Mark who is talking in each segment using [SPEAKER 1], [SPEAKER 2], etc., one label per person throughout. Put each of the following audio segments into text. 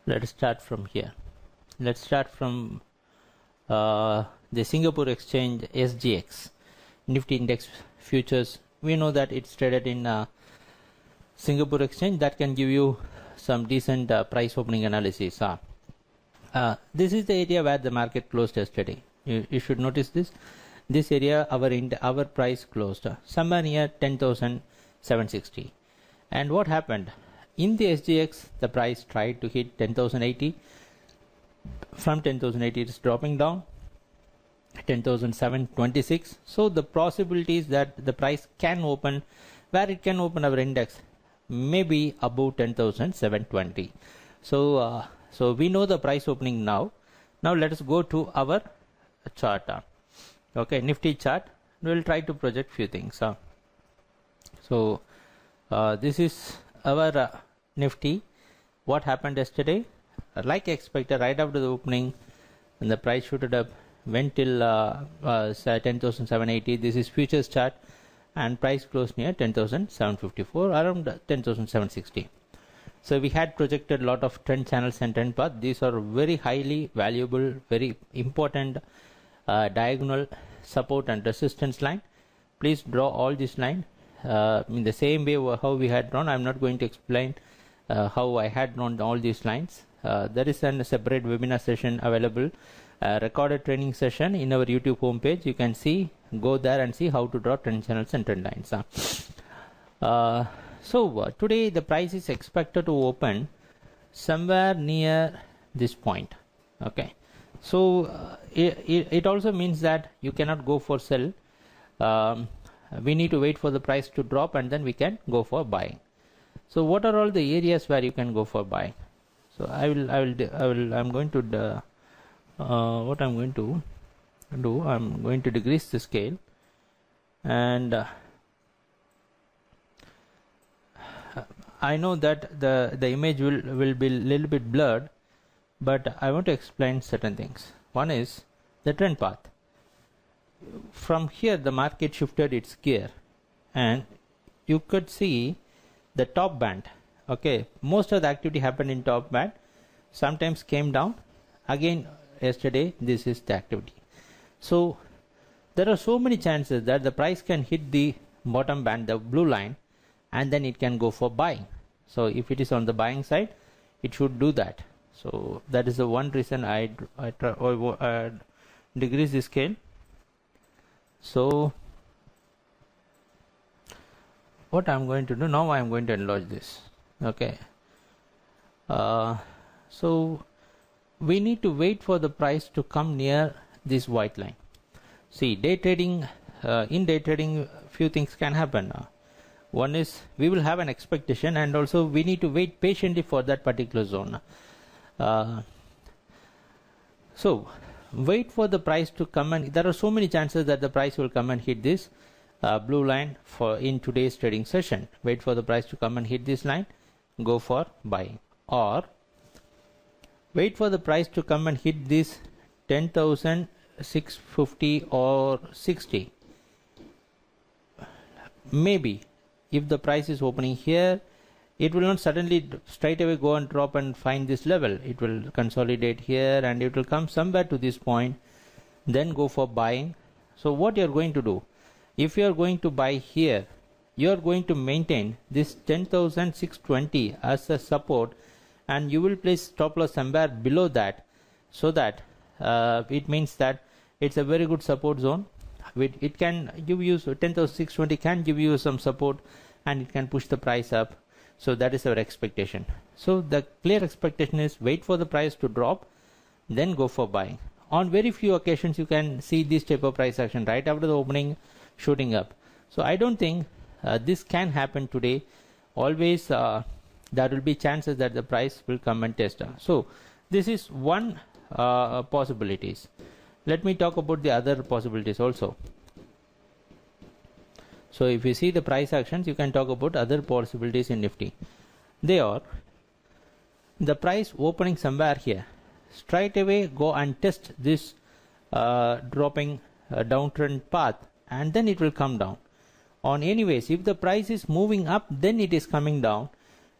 [SPEAKER 1] Let's start from here. Let's start from the Singapore Exchange SGX Nifty Index Futures. We know that it's traded in Singapore Exchange. That can give you some decent price opening analysis. This is the area where the market closed yesterday. You should notice this area. Our price closed somewhere near 10,760. And what happened in the SGX? The price tried to hit 10,080. From 10,080 it is dropping down 10,726. So the possibility is that the price can open where it can open our index maybe above 10,720. So we know the price opening now. Now let us go to our chart. Okay, Nifty chart. We will try to project few things. So this is our Nifty. What happened yesterday? Like expected, right after the opening, when the price shooted up, went till 10,780. This is futures chart, and price closed near 10,754, around 10,760. So we had projected a lot of trend channels and trend path. These are very highly valuable, very important diagonal support and resistance line. Please draw all this line in the same way how we had drawn. I'm not going to explain how I had drawn all these lines. There is a separate webinar session available, recorded training session in our YouTube homepage. You can see, go there and see how to draw trend channels and trend lines. Today the price is expected to open somewhere near this point. Okay, so it also means that you cannot go for sell. We need to wait for the price to drop and then we can go for buying. So what are all the areas where you can go for buying? So I'm going to what I'm going to do, I'm going to decrease the scale, and I know that the image will be a little bit blurred, but I want to explain certain things. One is the trend path. From here the market shifted its gear and you could see the top band. Okay, most of the activity happened in top band, sometimes came down again. Yesterday this is the activity. So there are so many chances that the price can hit the bottom band, the blue line, and then it can go for buying. So if it is on the buying side, it should do that. So that is the one reason I decrease the scale. So what I'm going to do now, I'm going to enlarge this. Okay, so we need to wait for the price to come near this white line. See, day trading, in day trading few things can happen. One is we will have an expectation, and also we need to wait patiently for that particular zone. So wait for the price to come, and there are so many chances that the price will come and hit this blue line for in today's trading session. Wait for the price to come and hit this line, go for buying, or wait for the price to come and hit this 10,650 or 60. Maybe if the price is opening here, it will not suddenly straight away go and drop and find this level. It will consolidate here and it will come somewhere to this point, then go for buying. So what you are going to do, if you are going to buy here, you are going to maintain this 10,620 as a support, and you will place stop loss somewhere below that, so that it means that it's a very good support zone. It can give you 10,620 can give you some support, and it can push the price up. So that is our expectation. So the clear expectation is wait for the price to drop, then go for buying. On very few occasions you can see this type of price action right after the opening shooting up. So I don't think this can happen today. Always there will be chances that the price will come and test. So this is one possibilities. Let me talk about the other possibilities also. So if you see the price actions, you can talk about other possibilities in Nifty. They are the price opening somewhere here, straight away go and test this dropping downtrend path, and then it will come down. On anyways, if the price is moving up, then it is coming down,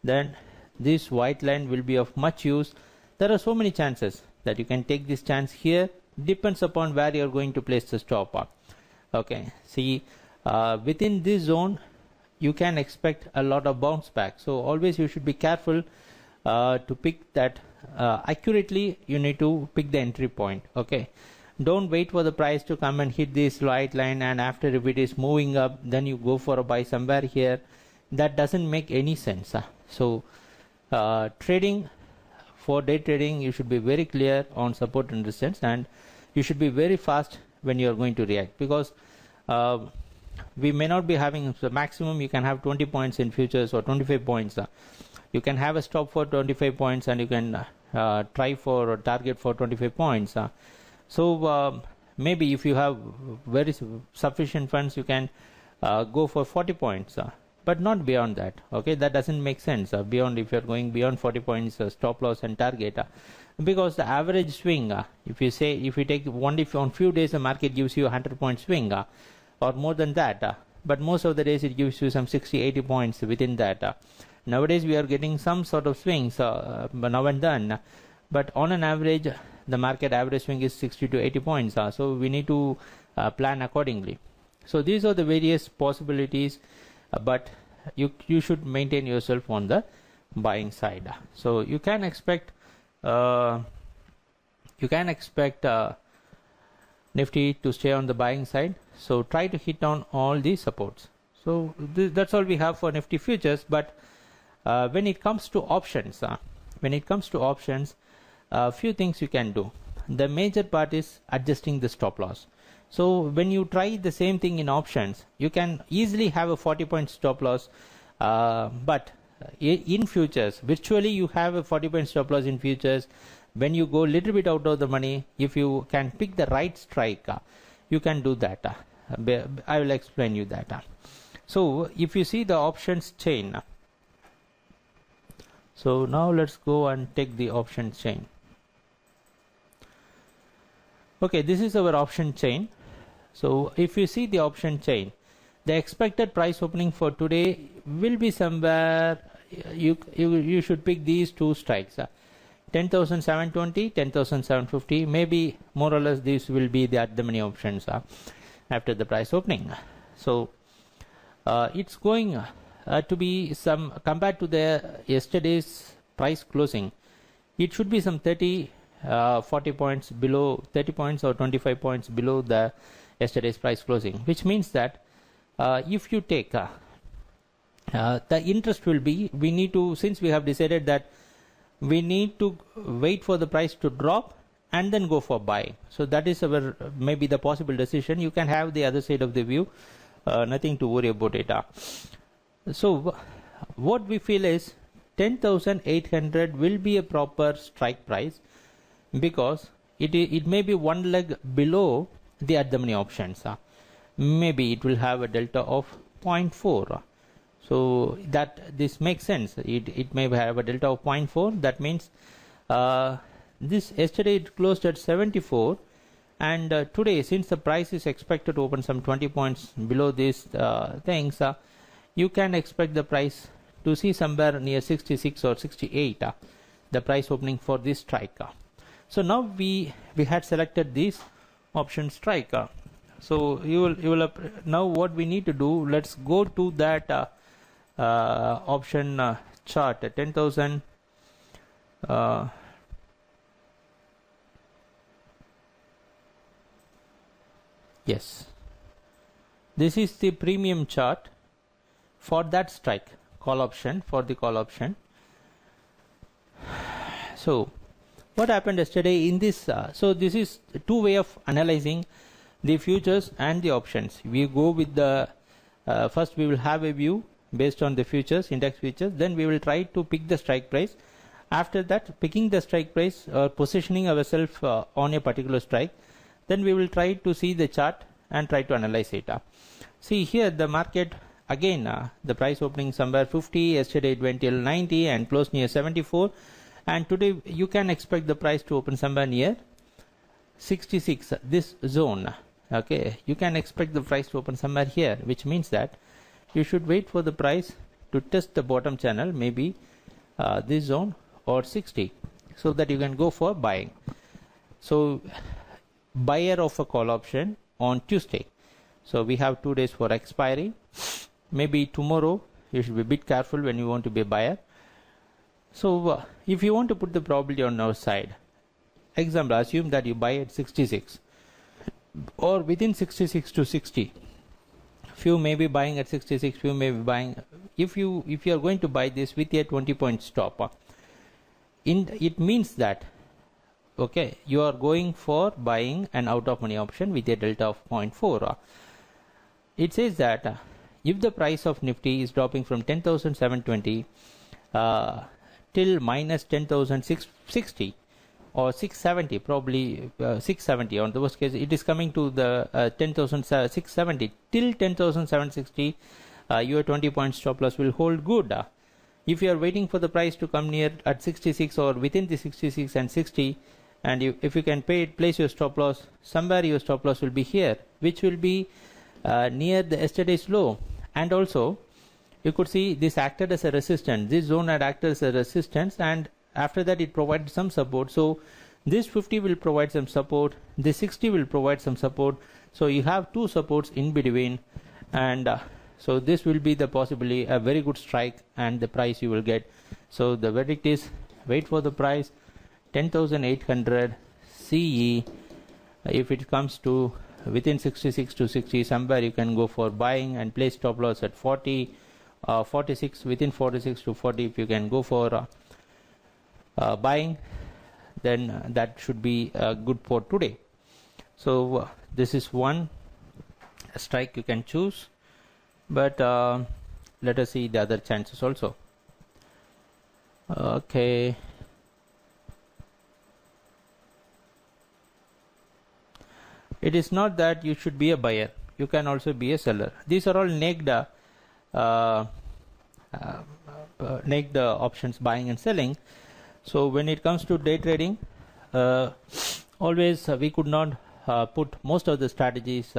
[SPEAKER 1] then this white line will be of much use there are so many chances that you can take this chance here. Depends upon where you are going to place the stop. Okay, see, within this zone you can expect a lot of bounce back, so always you should be careful to pick that accurately. You need to pick the entry point. Okay, don't wait for the price to come and hit this white line, and after if it is moving up, then you go for a buy somewhere here. That doesn't make any sense. So trading, for day trading, you should be very clear on support and resistance, and you should be very fast when you are going to react, because we may not be having the maximum. You can have 20 points in futures or 25 points. You can have a stop for 25 points, and you can try for or target for 25 points. So maybe if you have very sufficient funds, you can go for 40 points, but not beyond that. Okay, that doesn't make sense. Beyond, if you're going beyond 40 points, stop loss and target, because the average swing, if you take only on few days, the market gives you a 100 point swing, or more than that, but most of the days it gives you some 60-80 points within that. Nowadays we are getting some sort of swings now and then, but on an average the market average swing is 60 to 80 points, so we need to plan accordingly. So these are the various possibilities, but you should maintain yourself on the buying side. So you can expect Nifty to stay on the buying side, so try to hit on all these supports. So that's all we have for Nifty futures. But when it comes to options, few things you can do. The major part is adjusting the stop loss. So when you try the same thing in options, you can easily have a 40 point stop loss, but in futures, virtually you have a 40 point stop loss in futures. When you go a little bit out of the money, if you can pick the right strike, you can do that. I will explain you that. So if you see the options chain, so now let's go and take the option chain. Okay, this is our option chain. So if you see the option chain, the expected price opening for today will be somewhere, you should pick these two strikes, 10,720, 10,750, maybe more or less these will be the at-the-money options after the price opening. So it's going to be some, compared to the yesterday's price closing, it should be some 30 40 points below, 30 points or 25 points below the yesterday's price closing, which means that if you take the interest will be, we need to, since we have decided that we need to wait for the price to drop and then go for buy. So that is our maybe the possible decision. You can have the other side of the view, nothing to worry about it. So what we feel is 10,800 will be a proper strike price, because it may be one leg below the at-the-money options. Maybe it will have a delta of 0.4. So that this makes sense. It may have a delta of 0.4. That means this yesterday it closed at 74, and today, since the price is expected to open some 20 points below these things, you can expect the price to see somewhere near 66 or 68, the price opening for this strike. So now we had selected this option strike. So you will now what we need to do, let's go to that option chart, 10,000 yes, this is the premium chart for that strike, call option, for the call option. So what happened yesterday in this, so this is two way of analyzing the futures and the options. We go with the first we will have a view based on the futures, index futures, then we will try to pick the strike price. After that, picking the strike price or positioning ourselves on a particular strike, then we will try to see the chart and try to analyze it. See here the market again, the price opening somewhere 50, yesterday it went till 90 and closed near 74, and today you can expect the price to open somewhere near 66, this zone. Okay, you can expect the price to open somewhere here, which means that you should wait for the price to test the bottom channel, maybe this zone or 60. so that you can go for buying. So buyer of a call option on Tuesday. So we have 2 days for expiry. Maybe tomorrow you should be a bit careful when you want to be a buyer. So if you want to put the probability on our side, example, assume that you buy at 66 or within 66 to 60. Few may be buying at 66, few may be buying. If you are going to buy this with a 20-point stop, it means that okay, you are going for buying an out of money option with a delta of 0.4. It says that if the price of Nifty is dropping from 10,720 till minus 10,660 or 670, probably 670 on the worst case, it is coming to the 10,670 till 10,760, your 20-point stop loss will hold good. If you are waiting for the price to come near at 66 or within the 66 and 60, and if you can place your stop loss, somewhere your stop loss will be here, which will be near the yesterday's low. And also you could see this acted as a resistance. This zone had acted as a resistance, and after that it provided some support. So this 50 will provide some support, this 60 will provide some support. So you have two supports in between, and so this will be the possibly a very good strike and the price you will get. So the verdict is wait for the price 10,800 CE. If it comes to within 66 to 60, somewhere you can go for buying and place stop loss at 40, 46, within 46 to 40. If you can go for buying, then that should be good for today. So this is one strike you can choose, but let us see the other chances also. Okay. It is not that you should be a buyer, you can also be a seller. These are all naked options, buying and selling. So when it comes to day trading, always we could not put most of the strategies.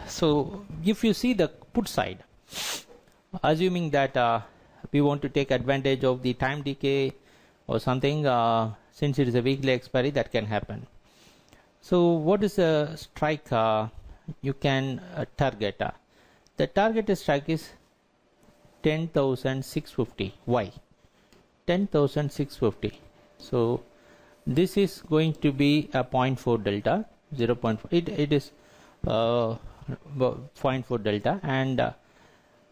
[SPEAKER 1] So if you see the put side, assuming that we want to take advantage of the time decay or something, since it is a weekly expiry, that can happen. So what is a strike you can target? The targeted strike is 10,650. Why 10,650? So this is going to be a 0.4 delta, 0.4. It is 0.4 delta, and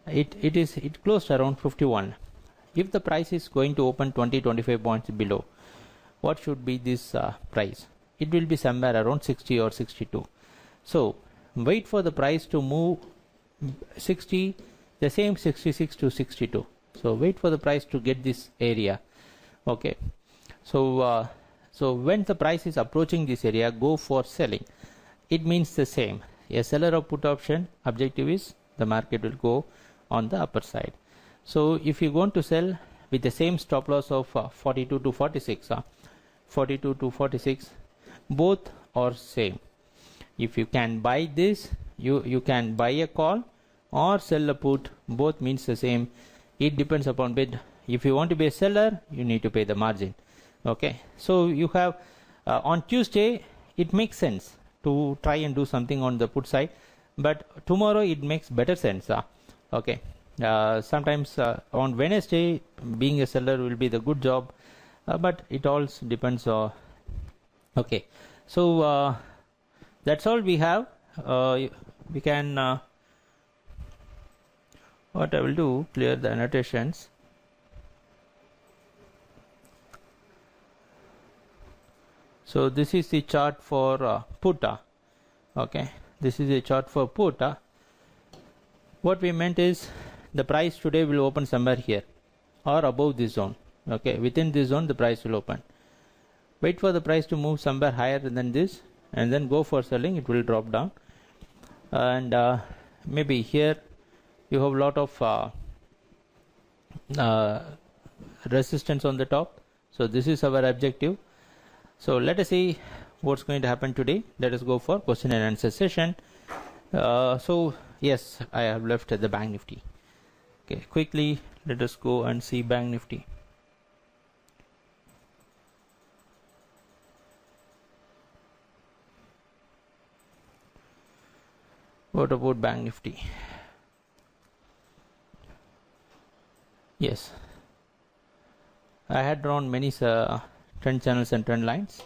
[SPEAKER 1] it closed around 51. If the price is going to open 20-25 points below, what should be this price? It will be somewhere around 60 or 62. So wait for the price to move 60, the same 66 to 62. So wait for the price to get this area. Okay. So so when the price is approaching this area, go for selling. It means the same. A seller of put option, objective is the market will go on the upper side. So if you want to sell with the same stop loss of 42 to 46, 42 to 46, both are same. If you can buy this, you can buy a call or sell a put, both means the same. It depends upon bid. If you want to be a seller, you need to pay the margin. Okay, so you have on Tuesday it makes sense to try and do something on the put side, but tomorrow it makes better sense. Okay, sometimes on Wednesday being a seller will be the good job, but it all depends on. Okay, so that's all we have. We can what I will do, clear the annotations. So this is the chart for put. Okay, this is a chart for put. What we meant is the price today will open somewhere here or above this zone. Okay, within this zone the price will open. Wait for the price to move somewhere higher than this, and then go for selling. It will drop down, and maybe here you have a lot of resistance on the top. So this is our objective. So let us see what's going to happen today. Let us go for question and answer session. So yes, I have left the Bank Nifty. Okay, quickly let us go and see Bank Nifty. What about Bank Nifty? Yes, I had drawn many trend channels and trend lines.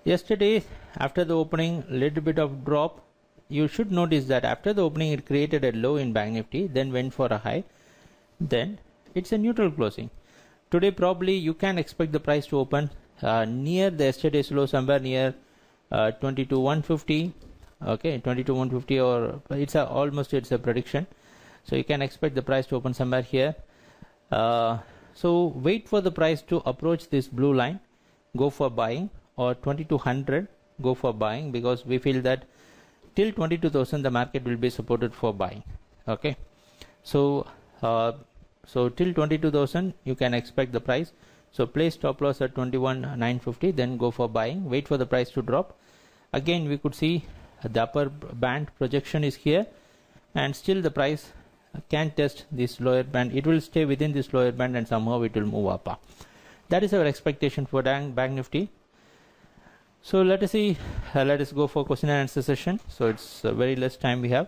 [SPEAKER 1] Yesterday, after the opening, little bit of drop. You should notice that after the opening, it created a low in Bank Nifty, then went for a high. Then it's a neutral closing. Today, probably you can expect the price to open near the yesterday's low, somewhere near 22,150. Okay, 22,150, or it's almost a prediction. So you can expect the price to open somewhere here. So wait for the price to approach this blue line, go for buying, or 2200, go for buying, because we feel that till 22,000 the market will be supported for buying. Okay, so till 22,000 you can expect the price. So place stop loss at 21,950, then go for buying. Wait for the price to drop. Again, we could see the upper band projection is here, and still the price can test this lower band. It will stay within this lower band and somehow it will move up. That is our expectation for Bank Nifty. So let us see. Let us go for question and answer session. So it's very less time we have.